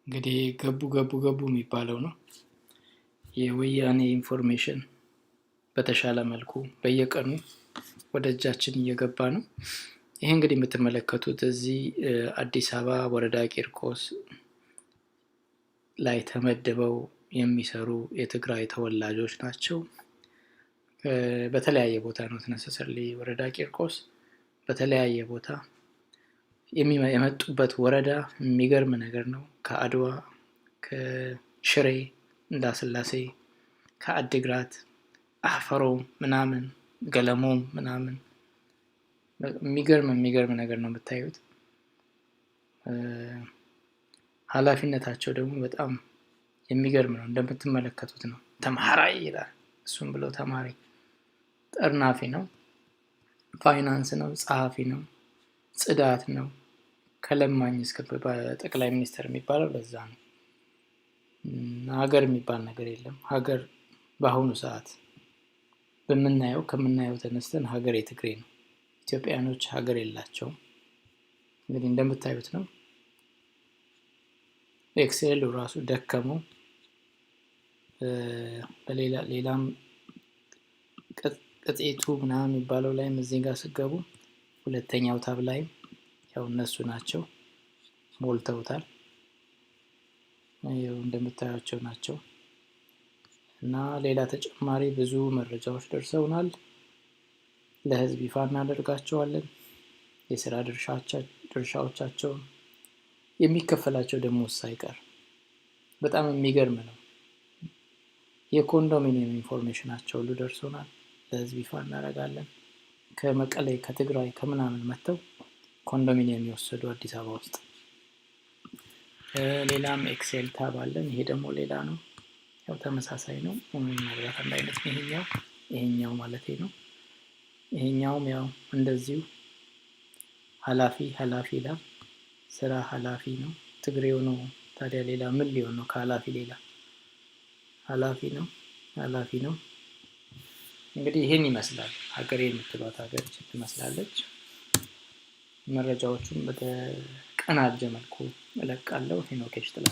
እንግዲህ ገቡ የሚባለው ነው። የወያኔ ኢንፎርሜሽን በተሻለ መልኩ በየቀኑ ወደ እጃችን እየገባ ነው። ይሄ እንግዲህ የምትመለከቱት እዚህ አዲስ አበባ ወረዳ ቂርቆስ ላይ ተመድበው የሚሰሩ የትግራይ ተወላጆች ናቸው። በተለያየ ቦታ ነው ተነሰሰርሊ ወረዳ ቂርቆስ በተለያየ ቦታ የመጡበት ወረዳ የሚገርም ነገር ነው። ከአድዋ ከሽሬ እንዳስላሴ ከአድግራት አፈሮ ምናምን ገለሞም ምናምን የሚገርም ነገር ነው የምታዩት። ኃላፊነታቸው ደግሞ በጣም የሚገርም ነው። እንደምትመለከቱት ነው። ተማራይ ይላል እሱም ብሎ ተማሪ ጠርናፊ ነው። ፋይናንስ ነው፣ ጸሐፊ ነው፣ ጽዳት ነው። ከለማኝ እስከ ጠቅላይ ሚኒስትር የሚባለው ለዛ ነው። ሀገር የሚባል ነገር የለም። ሀገር በአሁኑ ሰዓት ከምናየው ተነስተን ሀገር የትግሬ ነው። ኢትዮጵያኖች ሀገር የላቸውም። እንግዲህ እንደምታዩት ነው። ኤክሴል ራሱ ደከመው። ሌላም ቅጽቱ ምናምን የሚባለው ላይ እዚህ ጋር ስገቡ ሁለተኛው ታብ ላይ ያው እነሱ ናቸው ሞልተውታል። ያው እንደምታያቸው ናቸው። እና ሌላ ተጨማሪ ብዙ መረጃዎች ደርሰውናል። ለህዝብ ይፋ እናደርጋቸዋለን። የሥራ ድርሻዎቻቸው የሚከፈላቸው ደሞዝ ሳይቀር በጣም የሚገርም ነው። የኮንዶሚኒየም ኢንፎርሜሽናቸው ሁሉ ደርሶናል። ለህዝብ ይፋ እናደርጋለን። ከመቀሌ ከትግራይ ከምናምን መጥተው ኮንዶሚኒየም የወሰዱ አዲስ አበባ ውስጥ ሌላም ኤክሴል ታብ አለን። ይሄ ደግሞ ሌላ ነው። ያው ተመሳሳይ ነው። ምናልባት አንድ አይነት ነው ይሄኛው ማለቴ ነው። ይሄኛውም ያው እንደዚሁ ኃላፊ ይላል። ስራ ኃላፊ ነው። ትግሬው ነው። ታዲያ ሌላ ምን ሊሆን ነው? ከኃላፊ ሌላ ኃላፊ ነው። እንግዲህ ይሄን ይመስላል። ሀገሬ የምትሏት ሀገር ትመስላለች። መረጃዎቹን በተቀናጀ መልኩ እለቃለሁ። ሄኖክ ኤችትላ